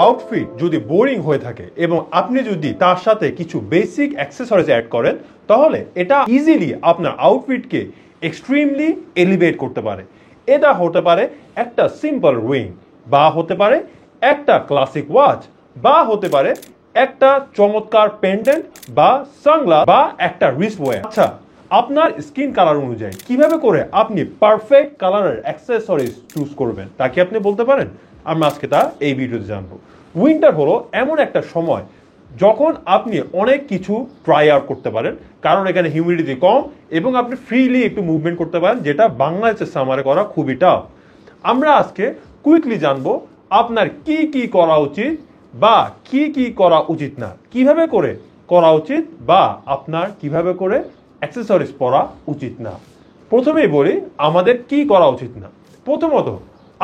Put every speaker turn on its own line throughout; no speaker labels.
Outfit যদি boring হয়ে থাকে এবং আপনি যদি তার সাথে কিছু বেসিক অ্যাক্সেসরিজ অ্যাড করেন, তাহলে এটা ইজিলি আপনার আউটফিটকে এক্সট্রিমলি এলিভেট করতে পারে। এটা হতে পারে একটা সিম্পল রিং, বা হতে পারে একটা ক্লাসিক ওয়াচ, বা হতে পারে একটা চমৎকার পেন্ডেন্ট বা সানগ্লাস বা একটা রিস্টওয়্যার। আচ্ছা, আপনার স্কিন কালার অনুযায়ী কিভাবে করে আপনি পারফেক্ট কালারের অ্যাক্সেসরিজ চুজ করবেন তা কি আপনি বলতে পারেন? আমরা আজকে তা এই ভিডিওতে জানবো। উইন্টার হলো এমন একটা সময় যখন আপনি অনেক কিছু ট্রাই আউট করতে পারেন, কারণ এখানে হিউমিডিটি কম এবং আপনি ফ্রিলি একটু মুভমেন্ট করতে পারেন, যেটা বাংলাদেশের সামারে করা খুবই টাফ। আমরা আজকে কুইকলি জানবো আপনার কি কি করা উচিত বা কি কি করা উচিত না, কিভাবে করে করা উচিত বা আপনার কিভাবে করে অ্যাক্সেসরিজ পরা উচিত না। প্রথমেই বলি আমাদের কি করা উচিত না। প্রথমত,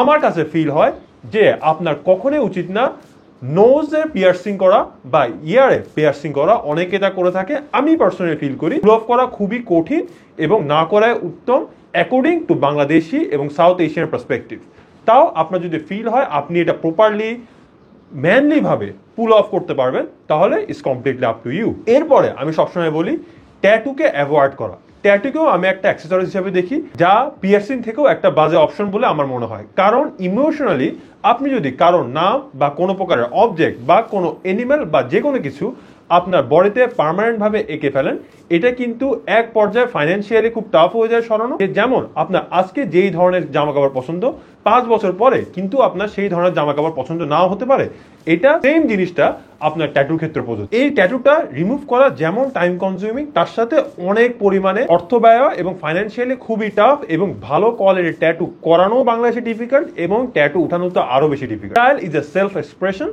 আমার কাছে ফিল হয় যে আপনার কখনোই উচিত না নোজে পিয়ার্সিং করা বা ইয়ারে পিয়ার্সিং করা। অনেকে এটা করে থাকে, আমি পার্সোনালি ফিল করি গ্লোভ করা খুবই কঠিন এবং না করাই উত্তম অ্যাকর্ডিং টু বাংলাদেশি এবং সাউথ এশিয়ান পার্সপেক্টিভ। তাও আপনার যদি ফিল হয় আপনি এটা প্রপারলি ম্যানলি ভাবে পুল অফ করতে পারবেন, তাহলে it's completely up to you. এরপরে আমি সবসময় বলি ট্যাটুকে অ্যাভয়েড করা। ট্যাটুকেও আমি একটা অ্যাক্সেসরিজ হিসেবে দেখি, যা পিয়ার্সিং থেকেও একটা বাজে অপশন বলে আমার মনে হয়। কারণ ইমোশনালি আপনি যদি কারোর নাম বা কোনো প্রকারের অবজেক্ট বা কোনো এনিম্যাল বা যে কোনো কিছু আপনার বডিতে পার্মানেন্ট ভাবে এঁকে ফেলেন, এটা কিন্তু এক পর্যায়ে ফাইন্যান্সিয়ালি খুব টাফ হয়ে যায় সরানো। যেমন আপনার আজকে যেই ধরনের জামা কাপড় পছন্দ, 5 বছর পরে কিন্তু আপনার সেই ধরনের জামা কাপড় পছন্দ নাও হতে পারে। এটা সেম জিনিসটা আপনার ট্যাটুর ক্ষেত্রে প্রযোজ্য। এই ট্যাটুটা রিমুভ করা যেমন টাইম কনজিউমিং, তার সাথে অনেক পরিমাণে অর্থ ব্যয় এবং ফাইন্যান্সিয়ালি খুবই টাফ, এবং ভালো কোয়ালিটির ট্যাটু করানো বাংলাদেশে ডিফিকাল্ট এবং ট্যাটু উঠানো তো আরো বেশি difficult. Style is a self expression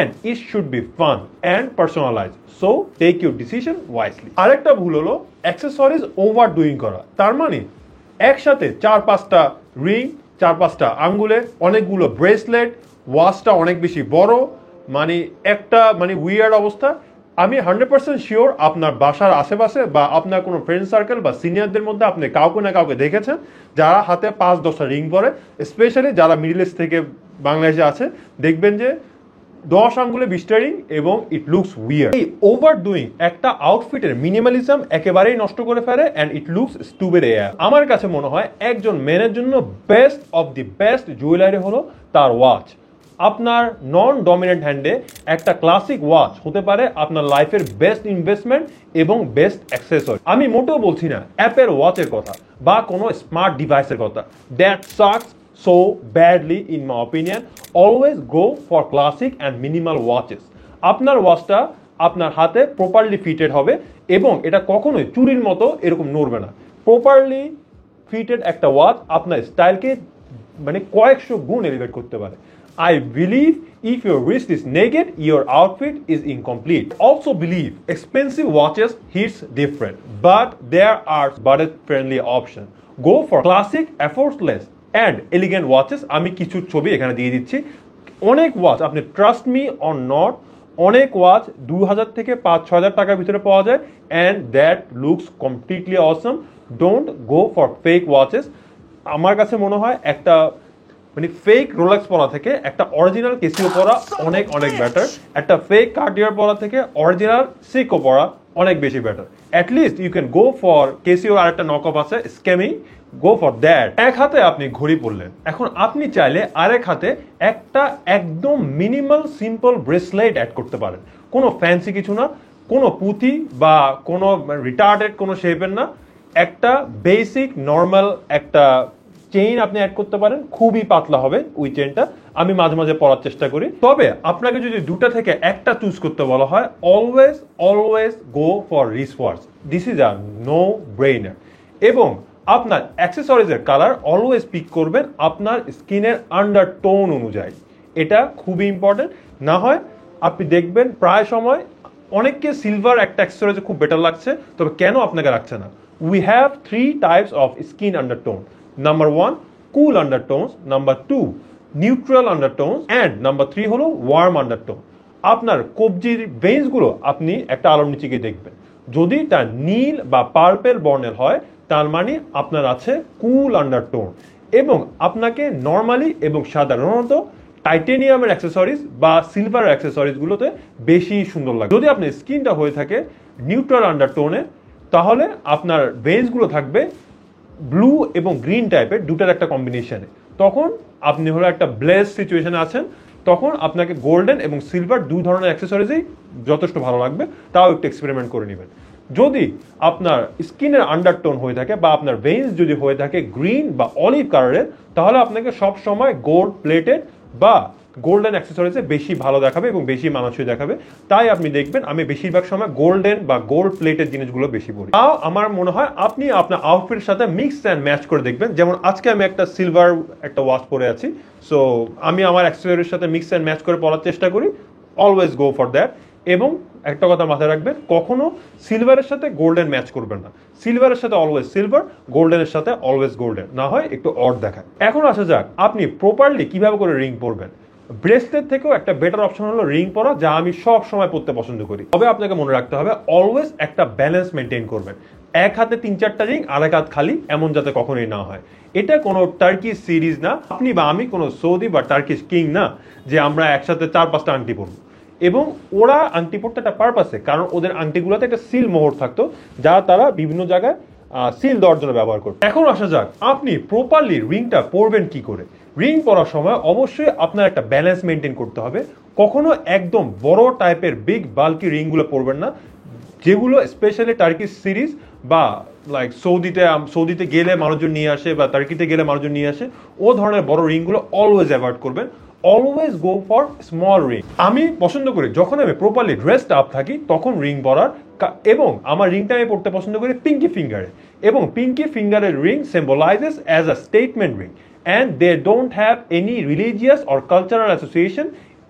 and it should be fun and personalized, so take your decision wisely. আরেকটা ভুল হলো অ্যাক্সেসরিজ ওভারডুইং করা। তার মানে একসাথে 4-5টা রিং, 4-5টা আঙ্গুলে অনেকগুলো ব্রেসলেট, ওয়াচটা অনেক বেশি বড়, মানে একটা উইয়ার্ড অবস্থা। আমি 100% শিওর আপনার বাসার আশেপাশে বা আপনার কোনো ফ্রেন্ড সার্কেল বা সিনিয়রদের মধ্যে আপনি কাউকে না কাউকে দেখেছেন যারা হাতে 5-10টা রিং পরে, স্পেশালি যারা মিডল ইস্ট থেকে বাংলাদেশে আছে, দেখবেন যে 10 আঙ্গুলে 20টা রিং এবং ইট লুকস উইয়ার্ড। এই ওভারডুইং একটা আউটফিটের মিনিমালিজম একেবারেই নষ্ট করে ফেলে এন্ড ইট লুকস স্টুপিড। আমার কাছে মনে হয় একজন মেনের জন্য best of the best jewellery হলো তার ওয়াচ। আপনার নন ডমিনেন্ট হ্যান্ডে একটা ক্লাসিক ওয়াচ হতে পারে আপনার লাইফের বেস্ট ইনভেস্টমেন্ট এবং বেস্ট অ্যাক্সেসরি। আমি মোটেও বলছি না অ্যাপেল ওয়াচের কথা বা কোনো স্মার্ট ডিভাইসের কথা, that sucks so badly in my opinion. Always go for classic and minimal watches. আপনার ওয়াচটা আপনার হাতে প্রপারলি ফিটেড হবে এবং এটা কখনোই চুরির মতো এরকম নড়বে না। প্রপারলি ফিটেড একটা ওয়াচ আপনার স্টাইলকে কয়েকশো গুণ এলিভেট করতে পারে। I believe if your wrist is naked, your outfit is incomplete. Also believe expensive watches hits different, but there are budget-friendly options. Go for classic, effortless and elegant watches. আমি কিছু ছবি এখানে দিয়ে দিচ্ছি। অনেক ওয়াচ আপনি ট্রাস্ট মি অর নট, অনেক watch 2000 থেকে 5-6 হাজার টাকার ভিতরে পাওয়া যায় and that looks completely Assam. Don't go for fake watches. আমার কাছে মনে হয় একটা ফেক রোলেক্স পরা থেকে একটা অরিজিনাল কেসিও পরা অনেক অনেক বেটার। একটা ফেক কার্টিয়ার পরা থেকে অরিজিনাল সিকো পরা অনেক বেশি better. At least you can go for কেসিওর আরেকটা নক অফ আছে স্ক্যামি, গো ফর দ্যাট। এক হাতে আপনি ঘড়ি পরলেন, এখন আপনি চাইলে আরেক হাতে একটা একদম মিনিমাল সিম্পল ব্রেসলেট অ্যাড করতে পারেন। কোনো ফ্যান্সি কিছু না, কোনো পুঁথি বা কোনো রিটার্ডেড কোনো শেপের না, একটা বেসিক নর্মাল একটা চেইন আপনি অ্যাড করতে পারেন। খুবই পাতলা হবে ওই চেইনটা, আমি মাঝে মাঝে পরার চেষ্টা করি। তবে আপনাকে যদি দুটা থেকে একটা চুজ করতে বলা হয়, always always go for wrist watch. This is a no brainer. এবং আপনার অ্যাক্সেসরিজের কালার অলওয়েজ পিক করবেন আপনার স্কিনের আন্ডারটোন অনুযায়ী, এটা খুবই ইম্পর্টেন্ট। না হয় আপনি দেখবেন প্রায় সময় অনেককে সিলভার একটা অ্যাক্সেসরিজ খুব বেটার লাগছে, তবে কেন আপনাকে রাখছে না? We have 3 types of skin undertone. Number 1 cool undertones, number 2 neutral undertones and number 3 হলো ওয়ার্ম আন্ডারটোন। আপনার কবজির ভেইন্সগুলো আপনি একটা আলোর নিচে গিয়ে দেখবেন, যদি তা নীল বা পার্পেল বর্ণের হয় তার মানে আপনার আছে কুল আন্ডারটোন। এবং আপনাকে নর্মালি এবং সাধারণত টাইটেনিয়ামের অ্যাক্সেসরিজ বা সিলভার অ্যাক্সেসরিজগুলোতে বেশি সুন্দর লাগে। যদি আপনার স্কিনটা হয়ে থাকে নিউট্রাল আন্ডারটোনে, তাহলে আপনার ভেন্সগুলো থাকবে ব্লু এবং গ্রিন টাইপের দুটার একটা কম্বিনেশনে। তখন আপনি হলো একটা ব্লেস সিচুয়েশনে আছেন, তখন আপনাকে গোল্ডেন এবং সিলভার দুই ধরনের অ্যাক্সেসরিজই যথেষ্ট ভালো লাগবে। তাও একটু এক্সপেরিমেন্ট করে নেবেন। যদি আপনার স্কিনের আন্ডারটোন হয়ে থাকে বা আপনার ভেইনস যদি হয়ে থাকে গ্রিন বা অলিভ কালারের, তাহলে আপনাকে সব সময় গোল্ড প্লেটেড বা গোল্ডেন অ্যাক্সেসরিজে বেশি ভালো দেখাবে এবং বেশি মানানসই দেখাবে। তাই আপনি দেখবেন আমি বেশিরভাগ সময় গোল্ডেন বা গোল্ড প্লেটেড জিনিসগুলো বেশি পরি। তাও আমার মনে হয় আপনি আপনার আউটফিটের সাথে মিক্স অ্যান্ড ম্যাচ করে দেখবেন। যেমন আজকে আমি একটা সিলভার একটা ওয়াচ পরে আছি, সো আমি আমার অ্যাক্সেসরির সাথে মিক্স অ্যান্ড ম্যাচ করে পরার চেষ্টা করি। Always go for that. এবং একটা কথা মাথায় রাখবেন, কখনো সিলভারের সাথে গোল্ডেন ম্যাচ করবেন না। সিলভারের সাথে অলওয়েজ সিলভার, গোল্ডেনের সাথে অলওয়েজ গোল্ডেন, না হয় একটু অড দেখায়। এখন আসা যাক আপনি প্রপারলি কিভাবে করে রিং পরবেন। ব্রেসলেট থেকেও একটা বেটার অপশন হলো রিং পরা, যা আমি সব সময় পরতে পছন্দ করি। তবে আপনাকে মনে রাখতে হবে অলওয়েজ একটা ব্যালেন্স মেনটেন করবেন। এক হাতে 3-4টা রিং, আরেক হাত খালি, এমন যাতে কখনোই না হয়। এটা কোনো টার্কি সিরিজ না, আপনি বা আমি কোনো সৌদি বা টার্কিশ কিং না যে আমরা একসাথে 4-5টা আংটি পরবো। এবং ওরা আংটি পরতে একটা পারপাসে, কারণ ওদের আংটিগুলোতে একটা সিল মোহর থাকতো, যা তারা বিভিন্ন জায়গায় সিল দেওয়ার জন্য ব্যবহার করতো। এখন আসা যাক আপনি প্রপারলি রিংটা পরবেন কি করে। রিং পরার সময় অবশ্যই আপনার একটা ব্যালেন্স মেনটেন করতে হবে। কখনো একদম বড় টাইপের বিগ বাল্কি রিংগুলো পরবেন না, যেগুলো স্পেশালি টার্কিশ সিরিজ বা লাইক সৌদিতে গেলে মানুষজন নিয়ে আসে বা টার্কিতে গেলে মানুষজন নিয়ে আসে, ও ধরনের বড় রিংগুলো অলওয়েজ অ্যাভয়েড করবেন। Always go for small ring. আমি পছন্দ করি যখন আমি প্রপারলি ড্রেসড আপ থাকি তখন রিং পরার, এবং আমার রিংটা আমি পড়তে পছন্দ করি পিঙ্কি ফিঙ্গারে। এবং পিঙ্কি ফিঙ্গারের ring symbolises as a statement ring, and they don't have any religious or cultural association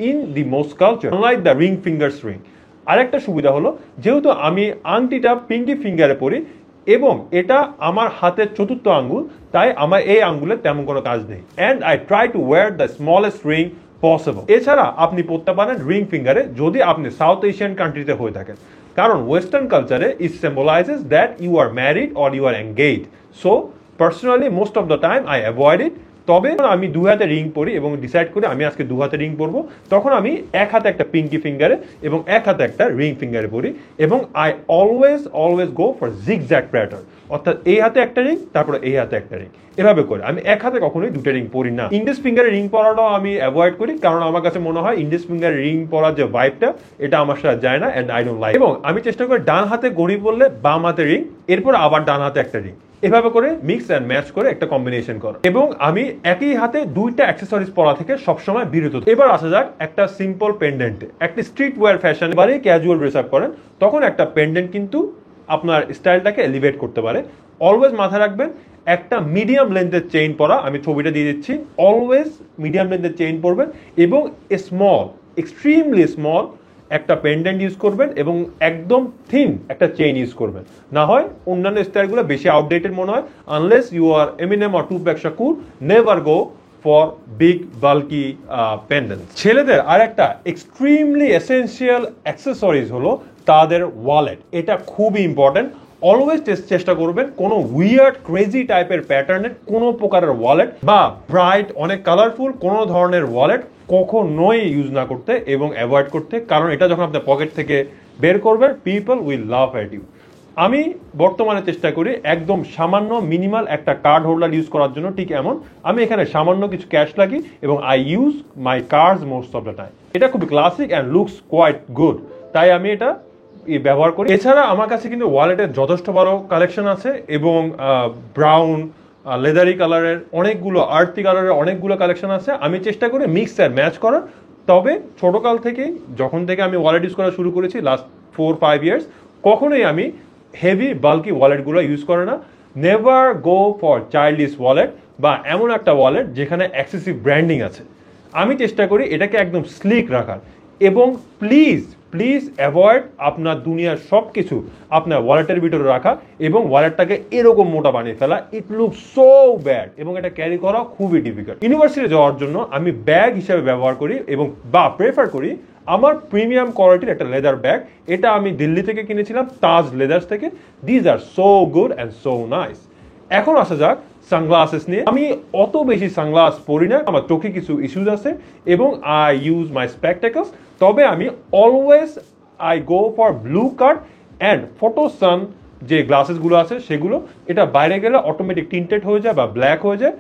in the most culture, unlike the ring fingers ring. আরেকটা সুবিধা হলো, যেহেতু আমি আংটিটা পিঙ্কি ফিঙ্গারে পরি এবং এটা আমার হাতের চতুর্থ আঙ্গুল, তাই আমার এই আঙ্গুলের তেমন কোনো কাজ নেই। And I try to wire the smallest ring possible. এছাড়া আপনি পড়তে পারেন রিং ফিঙ্গারে যদি আপনি সাউথ এশিয়ান কান্ট্রিতে হয়ে থাকেন, কারণ ওয়েস্টার্ন কালচারে it symbolises that you are married or you are engaged. So personally most of the time I avoid it. তবে আমি দু হাতে রিং পরি এবং ডিসাইড করি আমি আজকে দু হাতে রিং পরবো, তখন আমি এক হাতে একটা পিঙ্কি ফিঙ্গারে এবং এক হাতে একটা রিং ফিঙ্গারে পরি। এবং I always go for zigzag pattern, অর্থাৎ এই হাতে একটা রিং, তারপরে এই হাতে একটা রিং, এভাবে করে। আমি এক হাতে কখনোই দুটো রিং পরি না। ইন্ডেক্স ফিঙ্গারে রিং পরাটাও আমি অ্যাভয়েড করি, কারণ আমার কাছে মনে হয় ইন্ডেক্স ফিঙ্গারে রিং পরার যে ভাইবটা, এটা আমার সাথে যায় না, অ্যান্ড আই ডোন্ট লাইক। এবং আমি চেষ্টা করি ডান হাতে ঘড়ি পরলে বাম হাতে রিং, এরপর আবার ডান হাতে একটা রিং, এভাবে করে মিক্স অ্যান্ড ম্যাচ করে একটা কম্বিনেশন করা। এবং আমি একই হাতে দুইটা অ্যাক্সেসরিজ পরা থেকে সবসময় বিরত। এবার আসা যাক একটা সিম্পল পেন্ডেন্টে। একটা স্ট্রিট ওয়্যার ফ্যাশন বারে ক্যাজুয়াল ড্রেস আপ করেন, তখন একটা পেন্ডেন্ট কিন্তু আপনার স্টাইলটাকে এলিভেট করতে পারে। অলওয়েজ মাথায় রাখবেন একটা মিডিয়াম লেন্থের চেইন পরা, আমি ছবিটা দিয়ে দিচ্ছি। অলওয়েজ মিডিয়াম লেন্থের চেইন পরবেন এবং স্মল, এক্সট্রিমলি স্মল একটা পেন্ডেন্ট ইউজ করবেন এবং একদম থিন একটা চেইন ইউজ করবেন। না হয় অন্যান্য স্টাইলগুলো বেশি আউটডেটেড মনে হয়। Unless you are Eminem or Tupac Shakur, never go for big bulky pendant. ছেলেদের আর একটা এক্সট্রিমলি এসেন্সিয়াল অ্যাক্সেসরিজ হলো তাদের ওয়ালেট। এটা খুবই ইম্পর্টেন্ট। অলওয়েজ চেষ্টা করবেন কোনো উইয়ার্ড ক্রেজি টাইপের প্যাটার্নের কোনো প্রকারের ওয়ালেট বা ব্রাইট অনেক কালারফুল কোনো ধরনের ওয়ালেট কখনোই ইউজ না করতে এবং অ্যাভয়েড করতে, কারণ এটা যখন আপনার পকেট থেকে বের করবেন people will love at you. আমি বর্তমানে চেষ্টা করি একদম সামান্য মিনিমাল একটা কার্ড হোল্ডার ইউজ করার জন্য। ঠিক এমন আমি এখানে সামান্য কিছু ক্যাশ রাখি এবং I use my cards most of the time. এটা খুবই classic and looks quite good, তাই আমি এটা ব্যবহার করি। এছাড়া আমার কাছে কিন্তু ওয়ালেটের যথেষ্ট বড় কালেকশন আছে এবং ব্রাউন লেদারি কালারের অনেকগুলো, আর্থি কালারের অনেকগুলো কালেকশন আছে। আমি চেষ্টা করি মিক্স অ্যান্ড ম্যাচ করার। তবে ছোটোকাল থেকেই যখন থেকে আমি ওয়ালেট ইউজ করা শুরু করেছি, লাস্ট 4-5 ইয়ার্স, কখনোই আমি হেভি বাল্কি ওয়ালেটগুলো ইউজ করে না। Never go for childish wallet বা এমন একটা ওয়ালেট যেখানে এক্সেসিভ ব্র্যান্ডিং আছে। আমি চেষ্টা করি এটাকে একদম স্লিক রাখার। এবং প্লিজ অ্যাভয়েড আপনার দুনিয়ার সব কিছু আপনার ওয়ালেটের ভিতরে রাখা এবং ওয়ালেটটাকে এরকম মোটা বানিয়ে ফেলা। ইট লুক সো ব্যাড এবং এটা ক্যারি করা খুবই ডিফিকাল্ট। ইউনিভার্সিটি যাওয়ার জন্য আমি ব্যাগ হিসেবে ব্যবহার করি এবং প্রেফার করি আমার প্রিমিয়াম কোয়ালিটির একটা লেদার ব্যাগ। এটা আমি দিল্লি থেকে কিনেছিলাম, তাজ লেদার্স থেকে। These are so good and so nice. এখন আসা যাক সানগ্লাসেস নিয়ে। আমি অত বেশি সানগ্লাস পরি না, আমার চোখে কিছু ইস্যুস আছে এবং আই ইউজ মাই স্পেকটেকলস। তবে আমি always I go for blue cut and photo sun যে গ্লাসেসগুলো আছে সেগুলো, এটা বাইরে গেলে অটোমেটিক টিন্টেড হয়ে যায় বা ব্ল্যাক হয়ে যায়।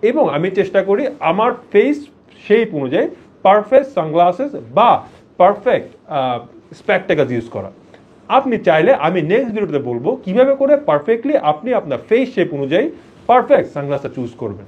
এবং আমি চেষ্টা করি আমার ফেস শেপ অনুযায়ী পারফেক্ট সানগ্লাসেস বা পারফেক্ট স্পেকটেকলস ইউজ করা। আপনি চাইলে আমি নেক্সট ভিডিওতে বলবো কিভাবে করে পারফেক্টলি আপনি আপনার ফেস শেপ অনুযায়ী পারফেক্ট সানগ্লাসটা চুজ করবেন।